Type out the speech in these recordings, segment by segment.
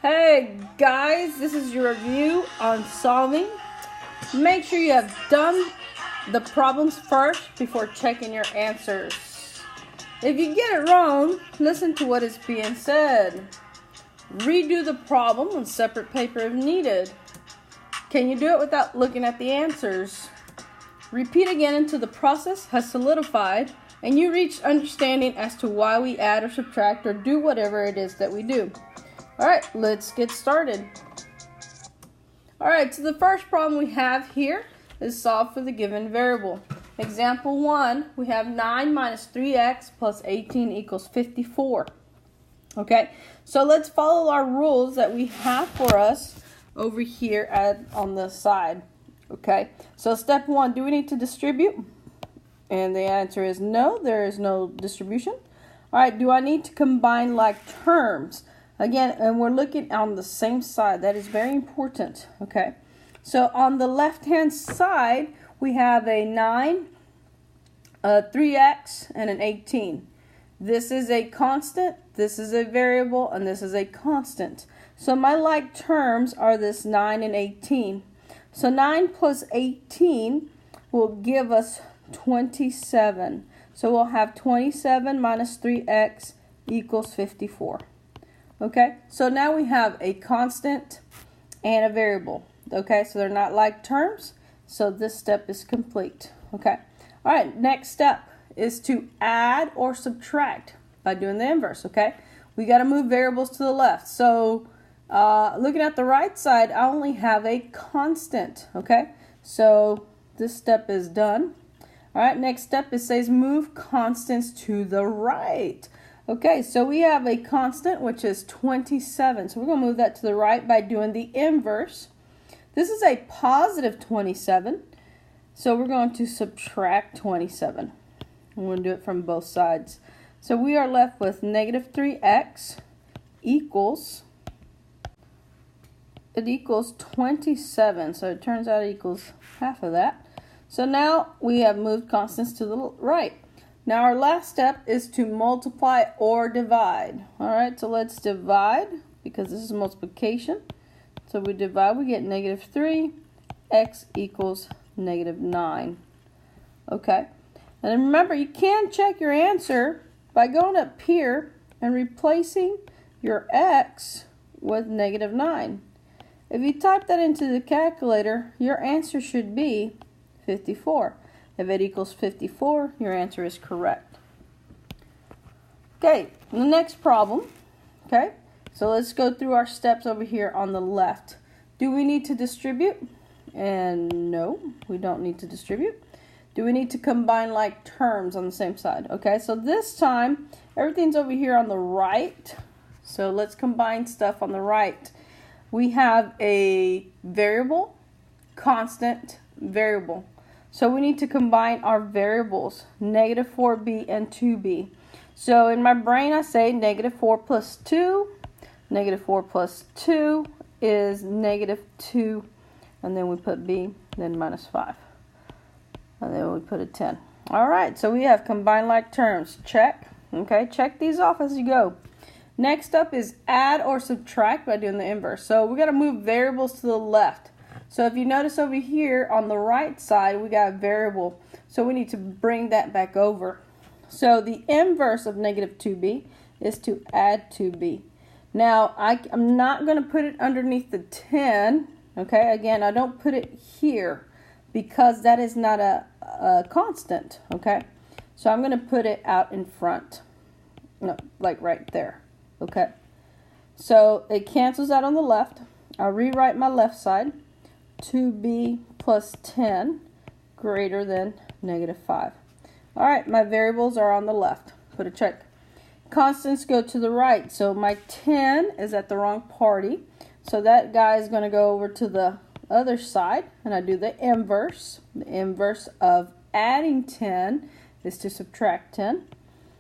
Hey guys, this is your review on solving. Make sure you have done the problems first before checking your answers. If you get it wrong, listen to what is being said. Redo the problem on separate paper if needed. Can you do it without looking at the answers? Repeat again until the process has solidified and you reach understanding as to why we add or subtract or do whatever it is that we do. Alright, let's get started. Alright, so the first problem we have here is solve for the given variable. Example 1, we have 9 minus 3x plus 18 equals 54. Okay, so let's follow our rules that we have for us over here on the side. Okay, so step 1, do we need to distribute? And the answer is no, there is no distribution. Alright, do I need to combine like terms? Again, and we're looking on the same side. That is very important. Okay, so on the left hand side we have a 9, a 3x, and an 18. This is a constant, this is a variable, and this is a constant. So my like terms are this 9 and 18. So 9 plus 18 will give us 27. So we'll have 27 minus 3x equals 54. Okay, so now we have a constant and a variable. Okay, so they're not like terms, so this step is complete. Okay, all right, next step is to add or subtract by doing the inverse. Okay, we got to move variables to the left. So looking at the right side, I only have a constant. Okay, so this step is done. All right, next step says move constants to the right. Okay, so we have a constant which is 27. So we're going to move that to the right by doing the inverse. This is a positive 27. So we're going to subtract 27. I'm going to do it from both sides. So we are left with negative 3x equals 27. So it turns out it equals half of that. So now we have moved constants to the right. Now our last step is to multiply or divide. Alright, so let's divide because this is multiplication. So we divide, we get negative 3, x equals negative 9. Okay, and remember you can check your answer by going up here and replacing your x with negative 9. If you type that into the calculator, your answer should be 54. If it equals 54, your answer is correct. Okay, the next problem. Okay, so let's go through our steps over here on the left. Do we need to distribute? And no, we don't need to distribute. Do we need to combine like terms on the same side? Okay, so this time everything's over here on the right. So let's combine stuff on the right. We have a variable, constant, variable. So we need to combine our variables, negative 4b and 2b. So in my brain I say negative 4 plus 2. Negative 4 plus 2 is negative 2. And then we put b, then minus 5. And then we put a 10. Alright, so we have combined like terms. Check. Okay, check these off as you go. Next up is add or subtract by doing the inverse. So we got to move variables to the left. So if you notice over here on the right side, we got a variable. So we need to bring that back over. So the inverse of negative 2b is to add 2b. Now, I'm not going to put it underneath the 10. Okay, again, I don't put it here because that is not a constant. Okay, so I'm going to put it out in front. No, like right there. Okay, so it cancels out on the left. I'll rewrite my left side. 2b plus 10 greater than negative 5. Alright, my variables are on the left. Put a check. Constants go to the right. So my 10 is at the wrong party. So that guy is going to go over to the other side. And I do the inverse. The inverse of adding 10 is to subtract 10.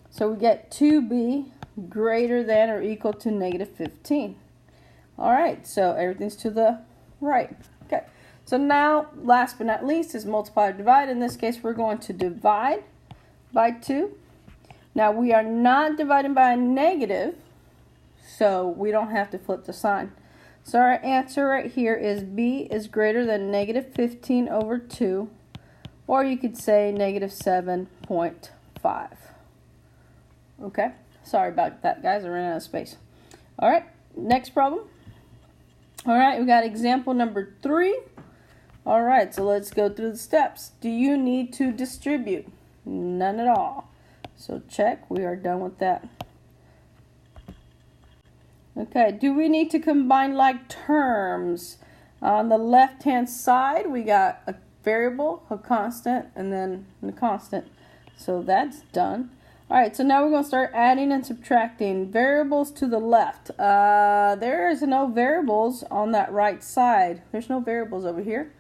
So we get 2b greater than or equal to negative 15. Alright, so everything's to the right. Okay, so now, last but not least, is multiply or divide. In this case, we're going to divide by 2. Now, we are not dividing by a negative, so we don't have to flip the sign. So our answer right here is b is greater than negative 15 over 2, or you could say negative 7.5. Okay, sorry about that, guys. I ran out of space. All right, next problem. All right, we got example number 3. All right, so let's go through the steps. Do you need to distribute? None at all. So check, we are done with that. Okay, do we need to combine like terms? On the left-hand side, we got a variable, a constant, and then a constant. So that's done. All right, so now we're going to start adding and subtracting. Variables to the left. There is no variables on that right side. There's no variables over here.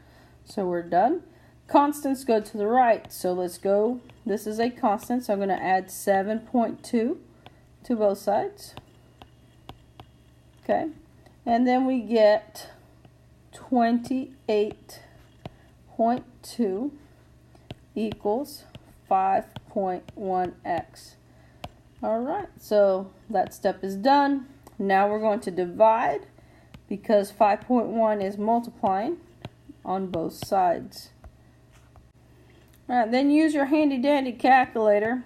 So we're done. Constants go to the right. So let's go. This is a constant, so I'm going to add 7.2 to both sides. Okay, and then we get 28.2 equals 5.1x. All right, so that step is done. Now we're going to divide because 5.1 is multiplying on both sides. All right, then use your handy dandy calculator,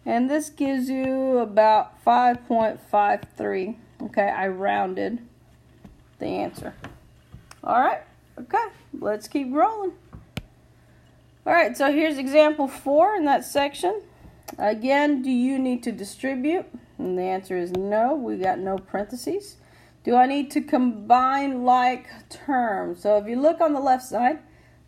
and this gives you about 5.53. Okay, I rounded the answer. All right, okay, let's keep rolling. All right, so here's example 4 in that section. Again, do you need to distribute? And the answer is no. We got no parentheses. Do I need to combine like terms? So if you look on the left side,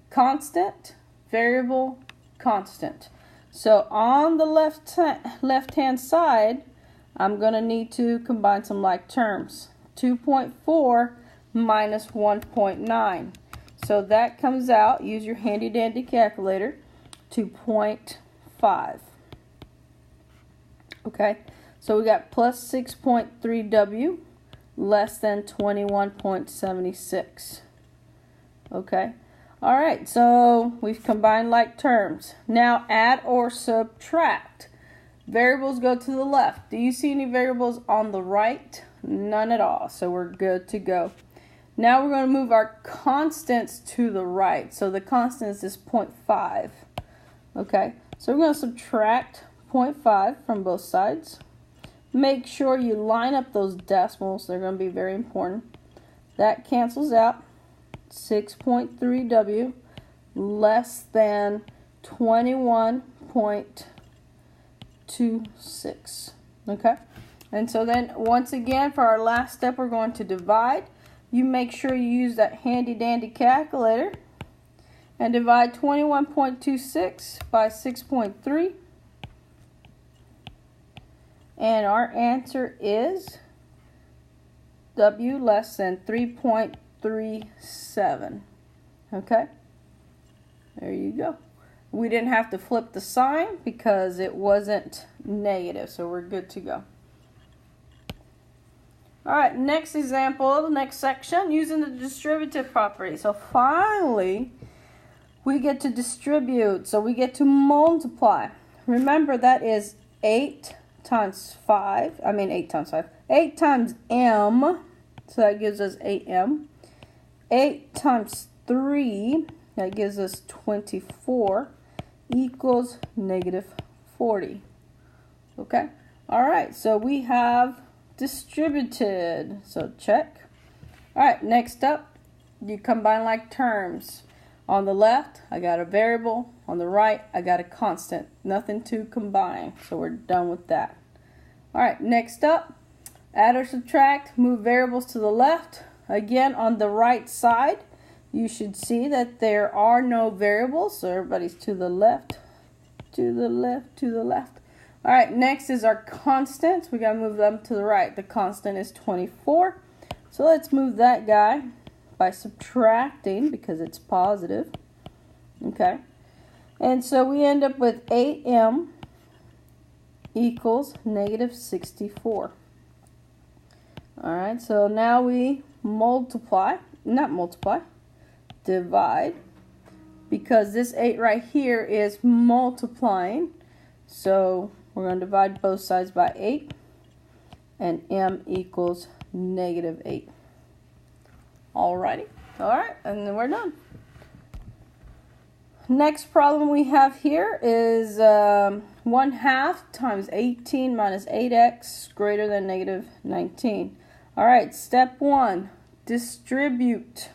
constant, variable, constant. So on the left-hand side, I'm going to need to combine some like terms. 2.4 minus 1.9. So that comes out, use your handy dandy calculator, to 0.5. Okay, so we got plus 6.3w less than 21.76. Okay, all right, so we've combined like terms. Now add or subtract. Variables go to the left. Do you see any variables on the right? None at all. So we're good to go. Now we're going to move our constants to the right. So the constant is this 0.5. Okay, so we're going to subtract 0.5 from both sides. Make sure you line up those decimals. They're going to be very important. That cancels out. 6.3w less than 21.26. Okay, and so then once again for our last step we're going to divide. You make sure you use that handy dandy calculator and divide 21.26 by 6.3, and our answer is w less than 3.37. Okay, there you go. We didn't have to flip the sign because it wasn't negative, so we're good to go. All right, next example, the next section, using the distributive property. So finally, we get to distribute, so we get to multiply. Remember, that is 8 times 5, 8 times m, so that gives us 8m. 8 times 3, that gives us 24, equals negative 40. Okay, all right, so we have distributed, so check. All right, next up, you combine like terms. On the left, I got a variable. On the right, I got a constant. Nothing to combine, so we're done with that. All right, next up, add or subtract, move variables to the left. Again, on the right side, you should see that there are no variables, so everybody's to the left, to the left, to the left. All right, next is our constants. We got to move them to the right. The constant is 24. So let's move that guy by subtracting because it's positive. Okay. And so we end up with 8m equals negative 64. All right, so now we divide, because this 8 right here is multiplying. So we're going to divide both sides by 8. and m equals negative 8. Alrighty. Alright, and then we're done. Next problem we have here is 1/2 times 18 minus 8x greater than negative 19. Alright, step 1, distribute.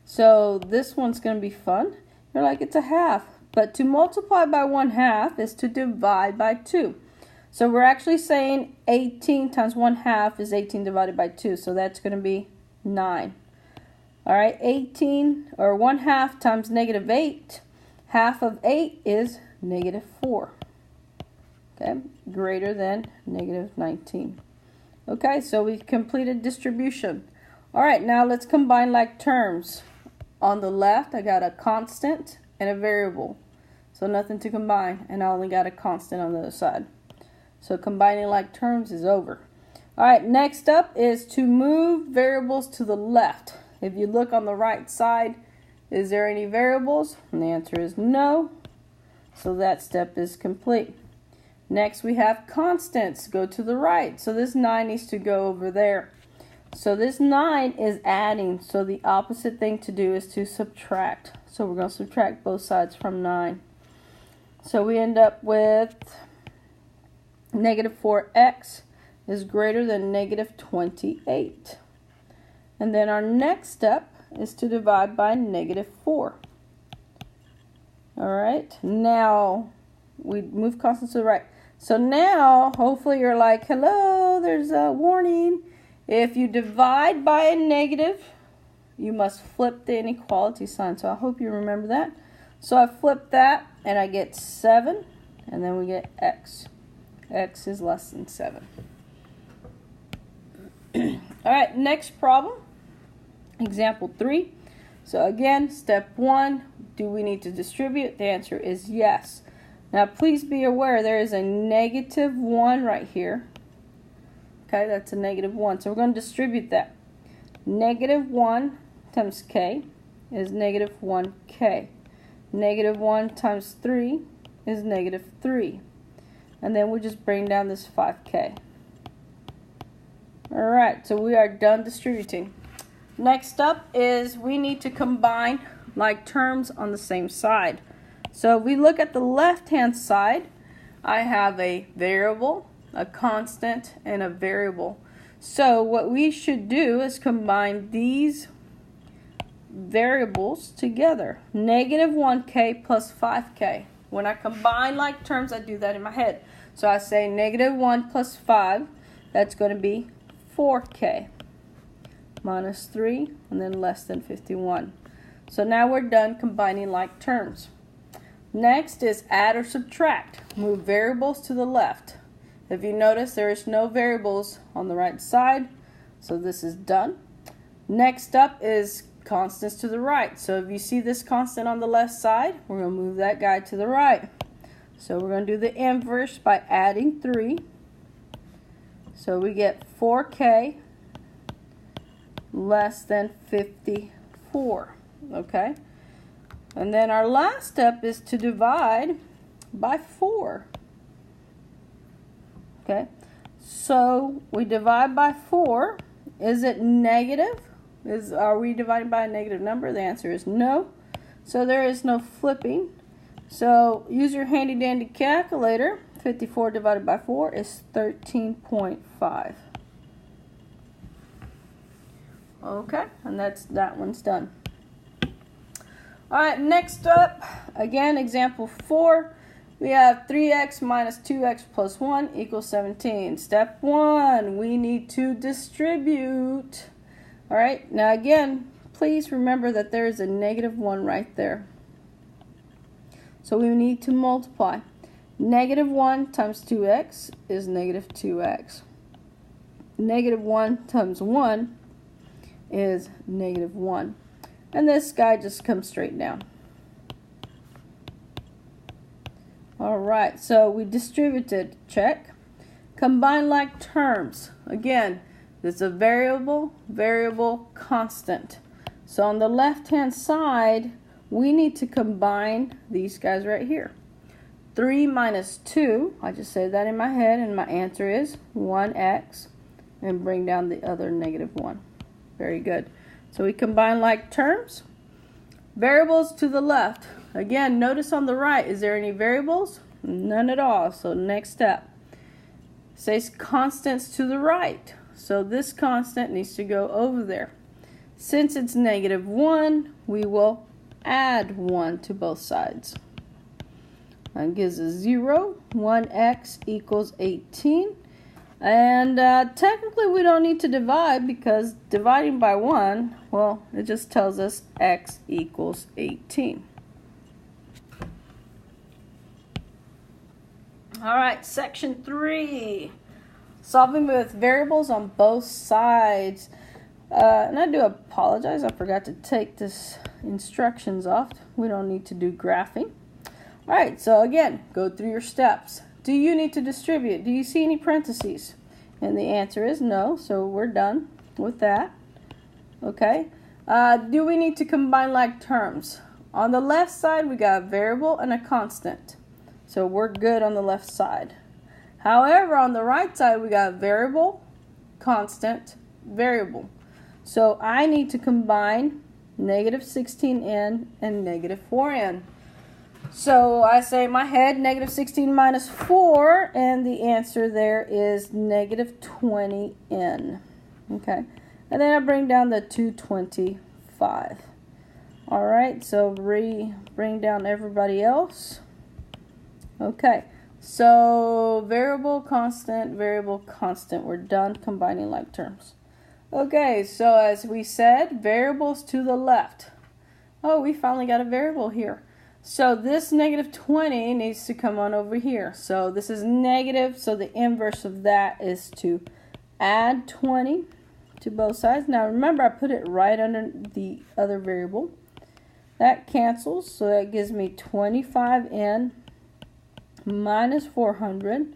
So this one's going to be fun. You're like, it's a half. But to multiply by 1/2 is to divide by 2. So we're actually saying 18 times 1/2 is 18 divided by 2. So that's going to be 9. Alright, 18 or 1/2 times negative 8. Half of 8 is negative 4. Okay, greater than negative 19. Okay, so we've completed distribution. Alright, now let's combine like terms. On the left, I got a constant and a variable. So nothing to combine, and I only got a constant on the other side. So combining like terms is over. Alright, next up is to move variables to the left. If you look on the right side, is there any variables? And the answer is no. So that step is complete. Next we have constants. Go to the right. So this 9 needs to go over there. So this 9 is adding. So the opposite thing to do is to subtract. So we're going to subtract both sides from 9. So we end up with negative 4x is greater than negative 28. And then our next step is to divide by negative 4. Alright, now we move constants to the right. So now, hopefully you're like, hello, there's a warning. If you divide by a negative, you must flip the inequality sign. So I hope you remember that. So I flip that, and I get 7, and then we get x. X is less than 7. Alright, next problem. Example 3. So again, step 1, do we need to distribute? The answer is yes. Now please be aware there is a negative 1 right here. Okay, that's a negative 1. So we're going to distribute that. Negative 1 times k is negative 1k. Negative 1 times 3 is negative 3. And then we just bring down this 5k. Alright, so we are done distributing. Next up is we need to combine like terms on the same side. So if we look at the left-hand side, I have a variable, a constant, and a variable. So what we should do is combine these variables together. Negative 1k plus 5k. When I combine like terms, I do that in my head. So I say negative 1 plus 5, that's going to be 4k. Minus 3, and then less than 51. So now we're done combining like terms. Next is add or subtract. Move variables to the left. If you notice, there is no variables on the right side, so this is done. Next up is constants to the right. So if you see this constant on the left side, we're going to move that guy to the right. So we're going to do the inverse by adding 3. So we get 4k less than 54. Okay, and then our last step is to divide by 4. Okay, so we divide by 4. Is it negative? Are we dividing by a negative number? The answer is no. So there is no flipping. So use your handy dandy calculator. 54 divided by 4 is 13.5. Okay, and that one's done. Alright, next up, again, example 4. We have 3x minus 2x plus 1 equals 17. Step 1, we need to distribute. Alright, now again, please remember that there is a negative 1 right there. So we need to multiply. Negative 1 times 2x is negative 2x. Negative 1 times 1 is negative 1. And this guy just comes straight down. Alright, so we distributed, check. Combine like terms. Again, there's a variable, constant. So on the left-hand side, we need to combine these guys right here. 3 minus 2, I just said that in my head, and my answer is 1x. and bring down the other -1. Very good. So we combine like terms. Variables to the left. Again, notice on the right, is there any variables? None at all. So next step. Says constants to the right. So this constant needs to go over there. Since it's -1, we will add 1 to both sides. That gives us 0. 1x equals 18. And technically we don't need to divide because dividing by 1, well, it just tells us x equals 18. All right, section 3. Solving with variables on both sides. And I do apologize, I forgot to take this instructions off. We don't need to do graphing. All right, so again, go through your steps. Do you need to distribute? Do you see any parentheses? And the answer is no, so we're done with that. Okay. Do we need to combine like terms? On the left side, we got a variable and a constant. So we're good on the left side. However, on the right side, we got variable, constant, variable. So I need to combine -16n and -4n. So I say in my head -16 minus 4, and the answer there is -20n. Okay, and then I bring down the 225. All right, so bring down everybody else. Okay, so variable, constant, we're done combining like terms. Okay, so as we said, variables to the left. Oh, we finally got a variable here. So this -20 needs to come on over here. So this is negative, so the inverse of that is to add 20 to both sides. Now remember, I put it right under the other variable. That cancels, so that gives me 25n minus 400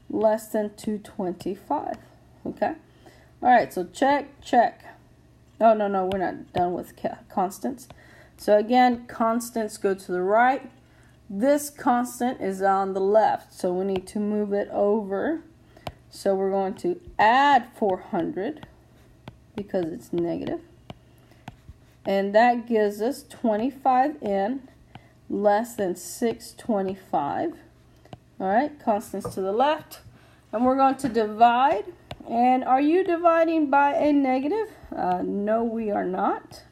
less than 225. Okay? All right, so check. Oh, no, we're not done with constants. So again, constants go to the right. This constant is on the left, so we need to move it over. So we're going to add 400 because it's negative. And that gives us 25n less than 625. All right, constants to the left. And we're going to divide. And are you dividing by a negative? No, we are not.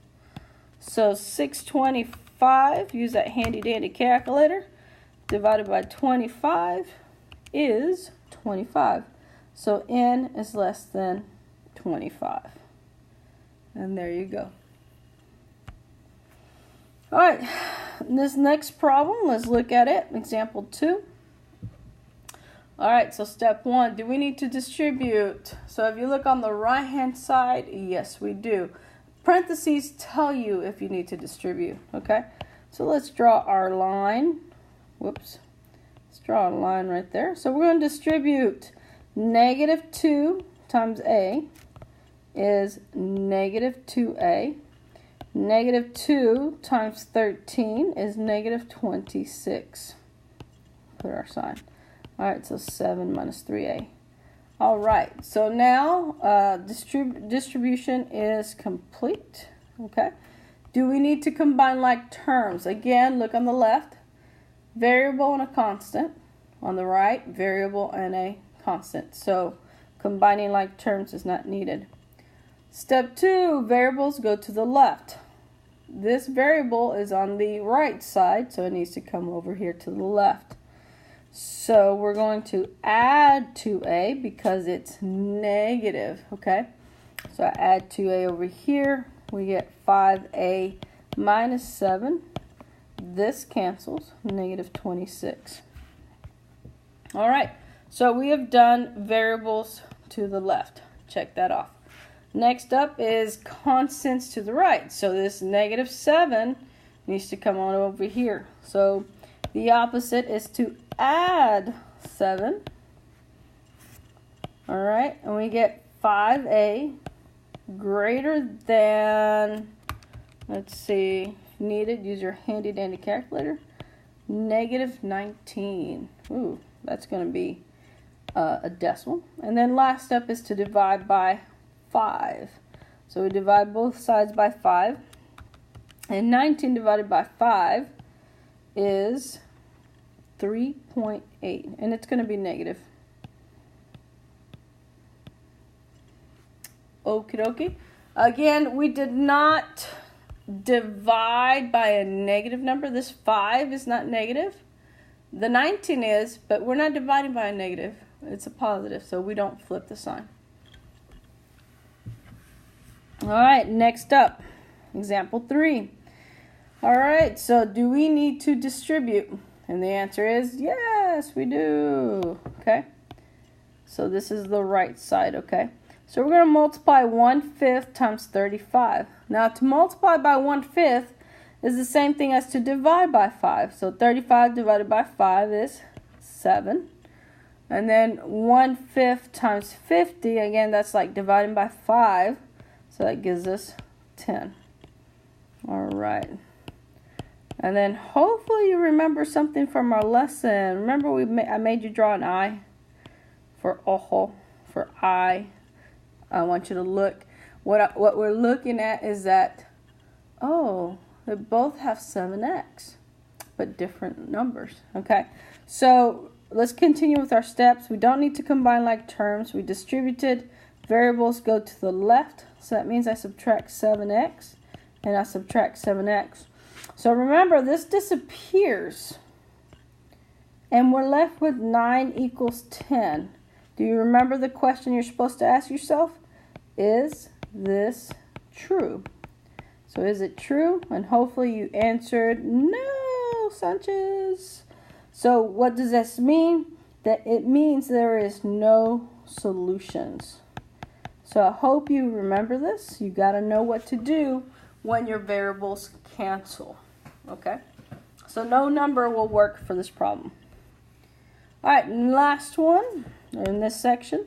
So 625, use that handy dandy calculator, divided by 25 is 25. So n is less than 25. And there you go. All right, this next problem, let's look at it. Example 2. All right, so step 1, do we need to distribute? So if you look on the right-hand side, yes, we do. Parentheses tell you if you need to distribute, okay? So let's draw our line. Whoops. Let's draw a line right there. So we're going to distribute -2 times a is -2a. -2 times 13 is -26. Put our sign. All right, so 7 minus 3a. All right, so now distribution is complete. Okay. Do we need to combine like terms? Again, look on the left, variable and a constant. On the right, variable and a constant. So combining like terms is not needed. Step 2, variables go to the left. This variable is on the right side, so it needs to come over here to the left. So we're going to add 2a because it's negative, okay? So I add 2a over here. We get 5a minus 7. This cancels, -26. All right, so we have done variables to the left. Check that off. Next up is constants to the right. So this -7 needs to come on over here. So the opposite is to add 7. All right, and we get 5a greater than, let's see, if needed, use your handy dandy calculator, -19. Ooh, that's going to be a decimal. And then last step is to divide by 5. So we divide both sides by 5. And 19 divided by 5 is 3.8. And it's going to be negative. Okie dokie. Again, we did not divide by a negative number. This 5 is not negative. The 19 is, but we're not dividing by a negative. It's a positive, so we don't flip the sign. All right, next up, example 3. All right, so do we need to distribute? And the answer is yes, we do. Okay, so this is the right side, okay? So we're going to multiply 1/5 times 35. Now, to multiply by 1/5 is the same thing as to divide by 5. So 35 divided by 5 is 7. And then 1/5 times 50, again, that's like dividing by 5. So that gives us 10. All right. And then hopefully you remember something from our lesson. Remember I made you draw an eye for ojo, for eye. I want you to look. What we're looking at is that, oh, they both have 7x, but different numbers. Okay, so let's continue with our steps. We don't need to combine like terms. We distributed. Variables go to the left, so that means I subtract 7x, and I subtract 7x. So remember, this disappears, and we're left with 9 equals 10. Do you remember the question you're supposed to ask yourself? Is this true? So is it true? And hopefully you answered no, Sanchez. So what does this mean? That it means there is no solutions. So I hope you remember this. You got to know what to do when your variables cancel. Okay? So no number will work for this problem. All right, and last one in this section.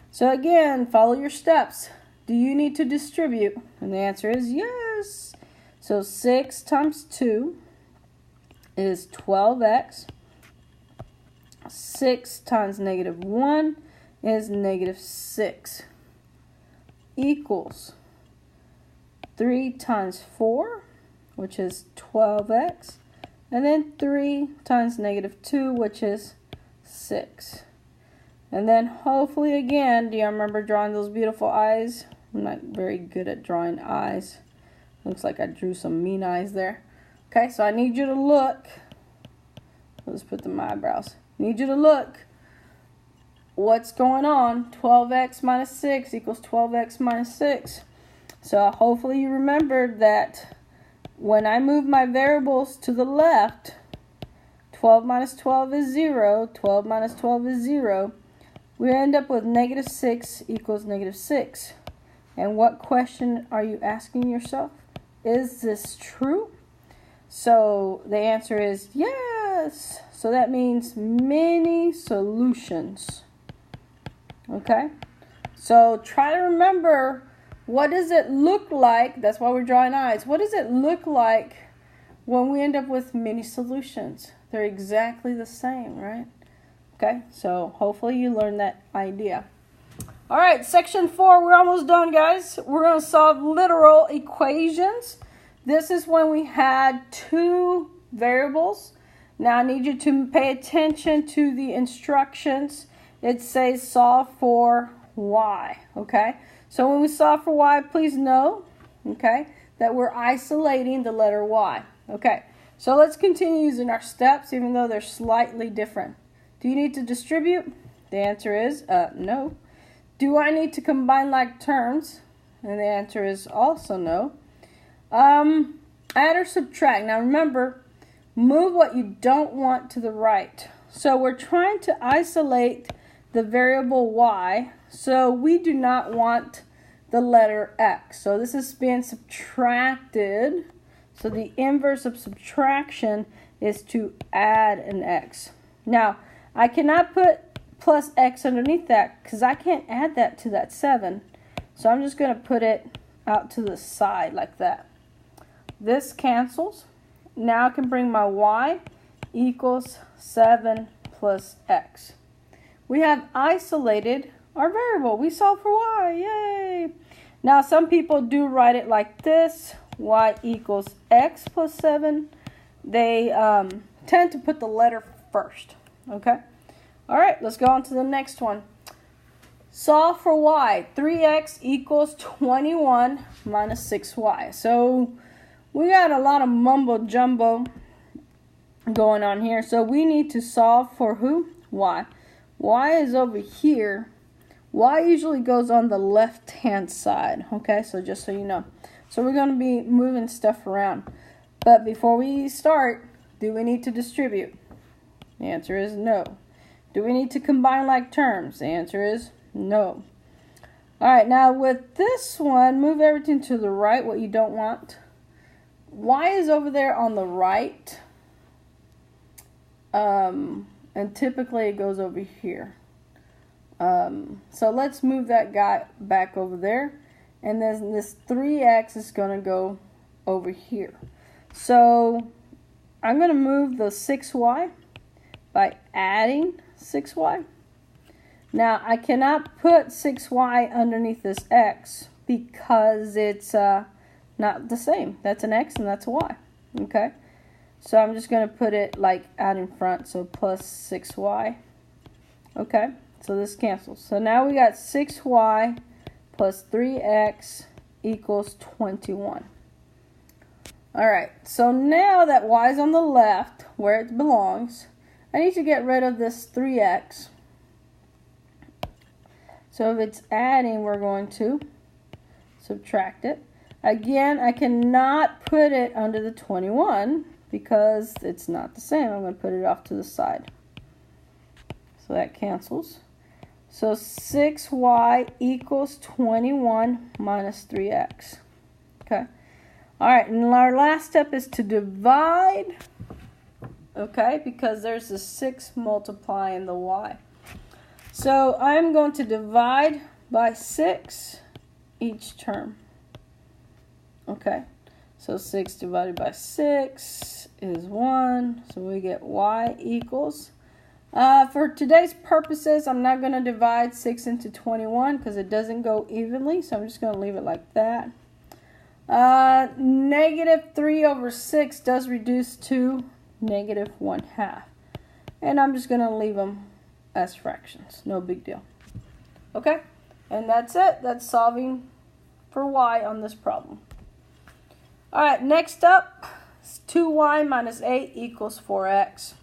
So again, follow your steps. Do you need to distribute? And the answer is yes. So 6 times 2 is 12x. 6 times negative 1 is negative 6. Equals 3 times 4, which is 12x. And then 3 times negative 2, which is 6. And then hopefully again, do you remember drawing those beautiful eyes? I'm not very good at drawing eyes. Looks like I drew some mean eyes there. Okay, so I need you to look. Let's put them eyebrows. I need you to look. What's going on? 12x minus 6 equals 12x minus 6. So hopefully you remembered that when I move my variables to the left, 12 minus 12 is 0. 12 minus 12 is 0. We end up with negative 6 equals negative 6. And what question are you asking yourself? Is this true? So the answer is yes. So that means many solutions. Okay? So try to remember, what does it look like? That's why we're drawing eyes. What does it look like when we end up with many solutions? They're exactly the same, right? Okay, so hopefully you learned that idea. All right, section 4, we're almost done, guys. We're going to solve literal equations. This is when we had 2 variables. Now I need you to pay attention to the instructions. It says solve for y, okay? So when we solve for y, please know, okay, that we're isolating the letter y. Okay, so let's continue using our steps, even though they're slightly different. Do you need to distribute? The answer is no. Do I need to combine like terms? And the answer is also no. Add or subtract. Now remember, move what you don't want to the right. So we're trying to isolate the variable y, so we do not want the letter x. So this is being subtracted. So the inverse of subtraction is to add an x. Now, I cannot put plus x underneath that because I can't add that to that 7. So I'm just going to put it out to the side like that. This cancels. Now I can bring my y equals 7 plus x. we have isolated our variable. We solved for y. Yay! Now, some people do write it like this. Y equals x plus 7. They tend to put the letter first. Okay? All right, let's go on to the next one. Solve for y. 3x equals 21 minus 6y. So we got a lot of mumbo jumbo going on here. So we need to solve for who? Y. Y is over here. Y usually goes on the left-hand side. Okay, so just so you know. So we're going to be moving stuff around. But before we start, do we need to distribute? The answer is no. Do we need to combine like terms? The answer is no. All right, now with this one, move everything to the right, what you don't want. Y is over there on the right. And typically it goes over here. So let's move that guy back over there. And then this 3x is going to go over here. So I'm going to move the 6y by adding 6y. Now I cannot put 6y underneath this x because it's not the same. That's an x and that's a y. Okay. So I'm just going to put it like out in front. So plus 6y. Okay. So this cancels. So now we got 6y plus 3x equals 21. All right. So now that y is on the left where it belongs, I need to get rid of this 3x. So if it's adding, we're going to subtract it. Again, I cannot put it under the 21 because it's not the same. I'm going to put it off to the side. So that cancels. So 6y equals 21 minus 3x. Okay. All right, and our last step is to divide. Okay, because there's a 6 multiplying the y. So I'm going to divide by 6 each term. Okay, so 6 divided by 6 is 1. So we get y equals. For today's purposes, I'm not going to divide 6 into 21 because it doesn't go evenly. So I'm just going to leave it like that. Negative 3 over 6 does reduce to negative 1/2. And I'm just going to leave them as fractions. No big deal. Okay? And that's it. That's solving for y on this problem. All right, next up, 2y minus 8 equals 4x.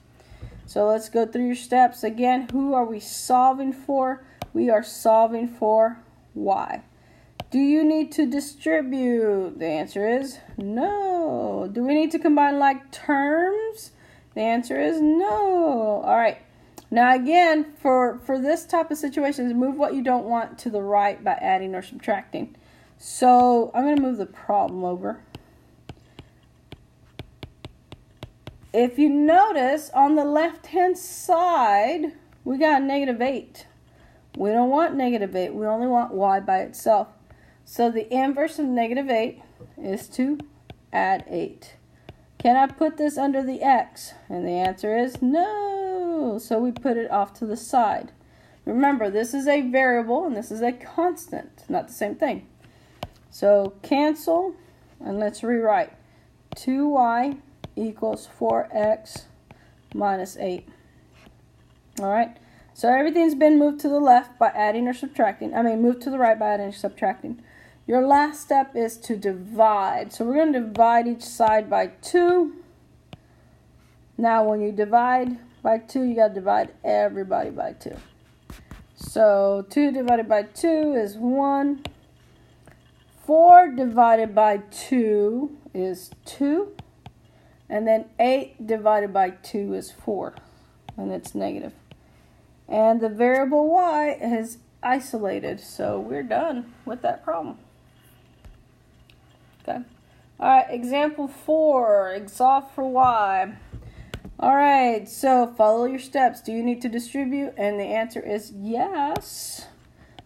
So let's go through your steps. Again, who are we solving for? We are solving for y. Do you need to distribute? The answer is no. Do we need to combine like terms? The answer is no. All right. Now again, for this type of situations, move what you don't want to the right by adding or subtracting. So I'm going to move the problem over. If you notice, on the left-hand side, we got a negative 8. We don't want negative 8. We only want y by itself. So the inverse of negative 8 is to add 8. Can I put this under the x? And the answer is no. So we put it off to the side. Remember, this is a variable and this is a constant. Not the same thing. So cancel and let's rewrite. 2y equals 4x minus 8. All right. So everything's been moved to the left by adding or subtracting. Moved to the right by adding or subtracting. Your last step is to divide. So we're going to divide each side by 2. Now when you divide by 2, you got to divide everybody by 2. So 2 divided by 2 is 1. 4 divided by 2 is 2. And then 8 divided by 2 is 4. And it's negative. And the variable y is isolated. So we're done with that problem. Okay. All right, example 4, solve for y. All right, so follow your steps. Do you need to distribute? And the answer is yes.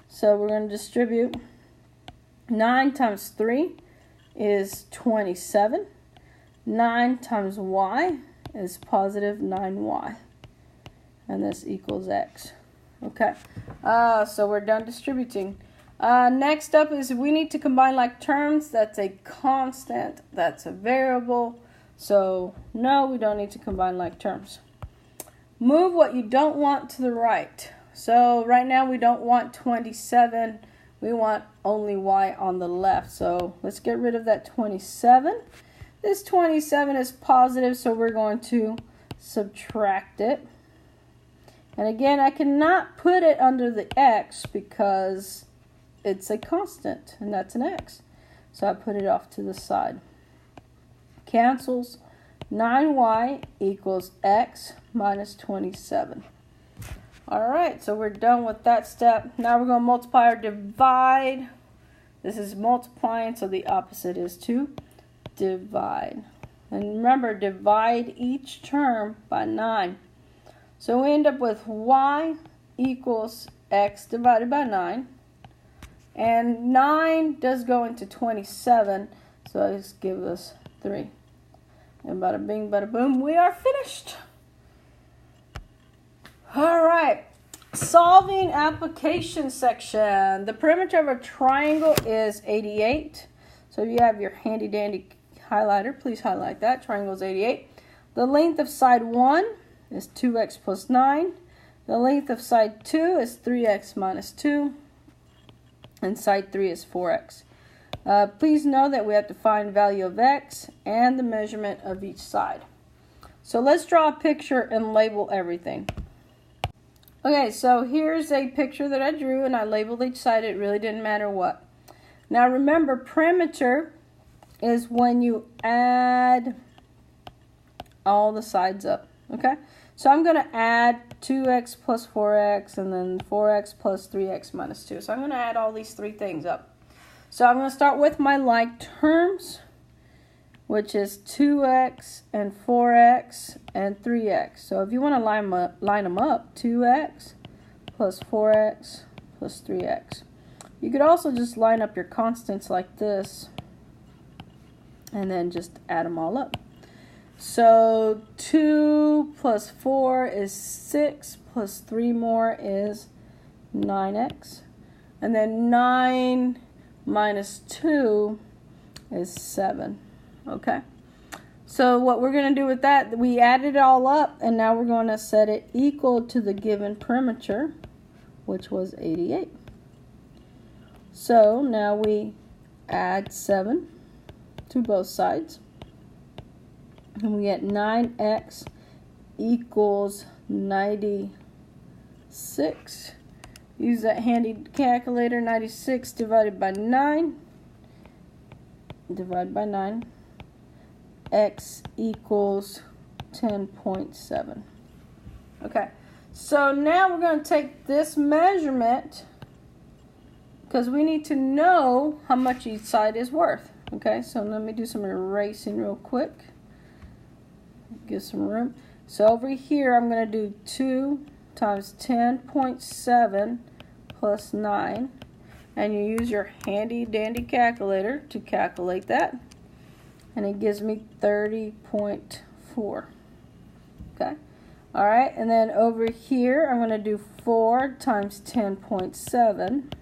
So we're going to distribute. 9 times 3 is 27. 9 times y is positive 9y. And this equals x. Okay, so we're done distributing. Next up is we need to combine like terms. That's a constant, that's a variable. So no, we don't need to combine like terms. Move what you don't want to the right. So right now we don't want 27. We want only y on the left. So let's get rid of that 27. This 27 is positive, so we're going to subtract it. And again, I cannot put it under the x because it's a constant, and that's an x. So I put it off to the side. Cancels. 9y equals x minus 27. Alright, so we're done with that step. Now we're going to multiply or divide. This is multiplying, so the opposite is to divide. And remember, divide each term by 9. So we end up with y equals x divided by 9. And 9 does go into 27, so this gives us 3. And bada bing, bada boom, we are finished. All right, solving application section. The perimeter of a triangle is 88. So if you have your handy dandy highlighter, please highlight that. Triangle is 88. The length of side 1 is 2x plus 9. The length of side 2 is 3x minus 2. And side 3 is 4x. Please know that we have to find value of x and the measurement of each side. So let's draw a picture and label everything. Okay, so here's a picture that I drew and I labeled each side. It really didn't matter what. Now remember, perimeter is when you add all the sides up. Okay, so I'm going to add 2x plus 4x and then 4x plus 3x minus 2. So I'm going to add all these three things up. So I'm going to start with my like terms, which is 2x and 4x and 3x. So if you want to line them up, 2x plus 4x plus 3x. You could also just line up your constants like this and then just add them all up. So 2 plus 4 is 6, plus 3 more is 9x. And then 9 minus 2 is 7. Okay. So what we're going to do with that, we added it all up, and now we're going to set it equal to the given perimeter, which was 88. So now we add 7 to both sides. And we get 9x equals 96. Use that handy calculator. 96 divided by 9. Divided by 9. X equals 10.7. Okay. So now we're going to take this measurement because we need to know how much each side is worth. Okay. So let me do some erasing real quick. Give some room. So over here I'm going to do 2 times 10.7 plus 9, and you use your handy dandy calculator to calculate that, and it gives me 30.4. Okay. Alright, and then over here I'm going to do 4 times 10.7.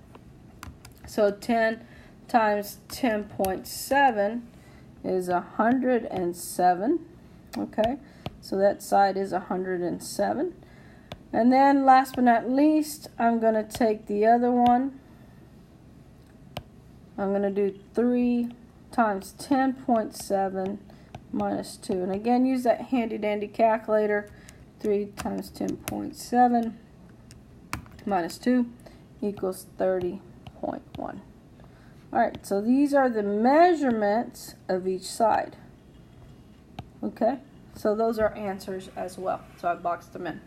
So 10 times 10.7 is 107. Okay, so that side is 107. And then last but not least, I'm going to take the other one. I'm going to do 3 times 10.7 minus 2. And again, use that handy dandy calculator. 3 times 10.7 minus 2 equals 30.1. Alright, so these are the measurements of each side. Okay, so those are answers as well. So I boxed them in.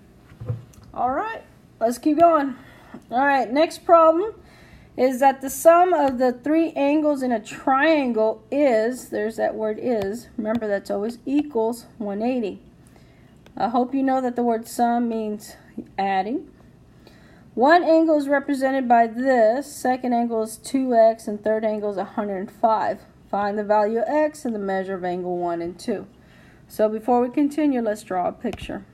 Alright, let's keep going. Alright, next problem is that the sum of the three angles in a triangle is, there's that word is, remember that's always equals 180. I hope you know that the word sum means adding. One angle is represented by this, second angle is 2x, and third angle is 105. Find the value of x and the measure of angle 1 and 2. So before we continue, let's draw a picture.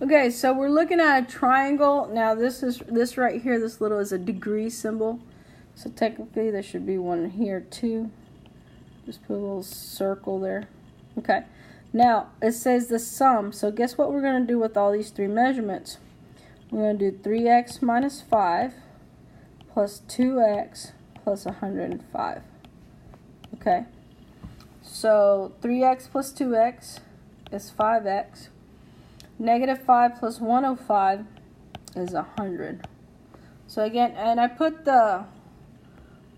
Okay, so we're looking at a triangle. Now this right here, this little is a degree symbol. So technically there should be one here too. Just put a little circle there. Okay. Now it says the sum. So guess what we're going to do with all these three measurements? We're going to do 3x minus 5 plus 2x plus 105. Okay. So 3x plus 2x is 5x. Negative 5 plus 105 is 100. So again, and I put the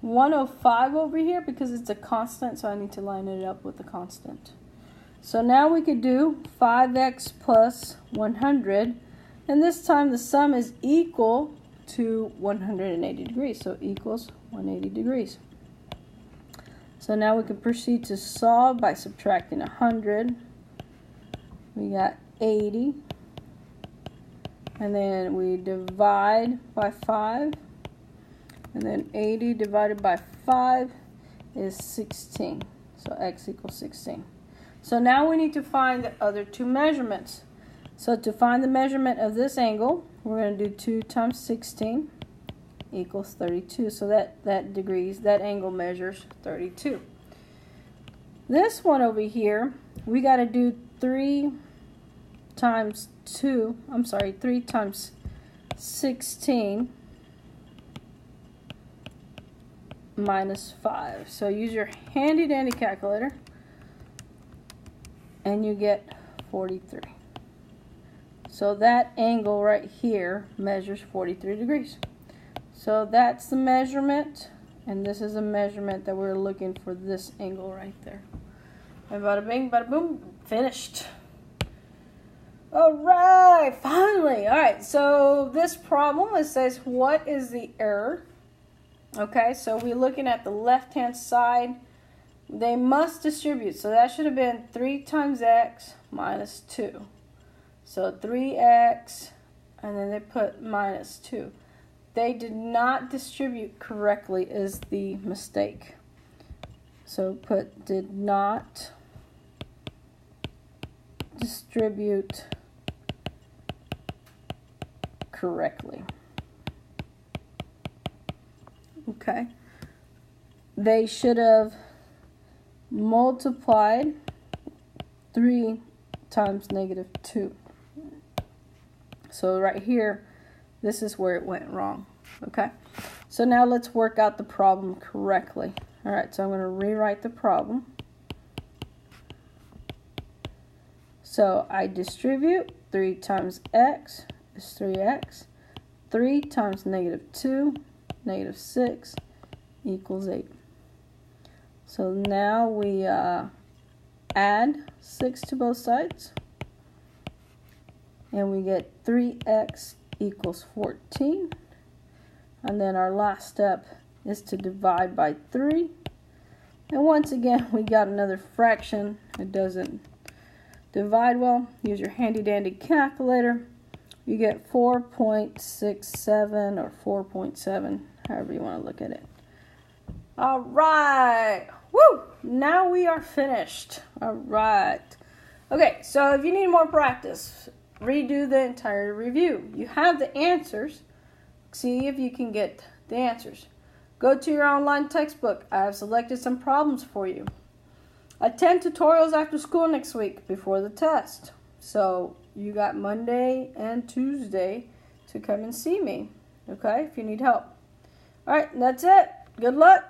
105 over here because it's a constant, so I need to line it up with the constant. So now we could do 5x plus 100, and this time the sum is equal to 180 degrees, so equals 180 degrees. So now we can proceed to solve by subtracting 100. We got 80, and then we divide by 5, and then 80 divided by 5 is 16, so x equals 16. So now we need to find the other two measurements. So to find the measurement of this angle, we're going to do 2 times 16 equals 32. So that angle measures 32. This one over here, we got to do 3 times 16 minus 5. So use your handy dandy calculator and you get 43. So that angle right here measures 43 degrees. So that's the measurement, and this is a measurement that we're looking for, this angle right there. And bada bing, bada boom, finished. Alright, finally. Alright, so this problem, it says, what is the error? Okay, so we're looking at the left-hand side. They must distribute, so that should have been 3 times x minus 2. So 3x, and then they put minus 2. They did not distribute correctly is the mistake. So put did not distribute correctly. Okay. They should have multiplied 3 times negative 2. So right here, this is where it went wrong. Okay. So now let's work out the problem correctly. All right, so I'm going to rewrite the problem. So I distribute 3 times x is 3x. 3 times negative 2, negative 6 equals 8. So now we add 6 to both sides. And we get 3x equals 14. And then our last step is to divide by 3. And once again, we got another fraction. It doesn't divide well. Use your handy dandy calculator. You get 4.67 or 4.7, however you want to look at it. All right. Woo! Now we are finished. All right. Okay, so if you need more practice, redo the entire review. You have the answers. See if you can get the answers. Go to your online textbook. I have selected some problems for you. Attend tutorials after school next week before the test. So you got Monday and Tuesday to come and see me, okay, if you need help. All right, that's it. Good luck.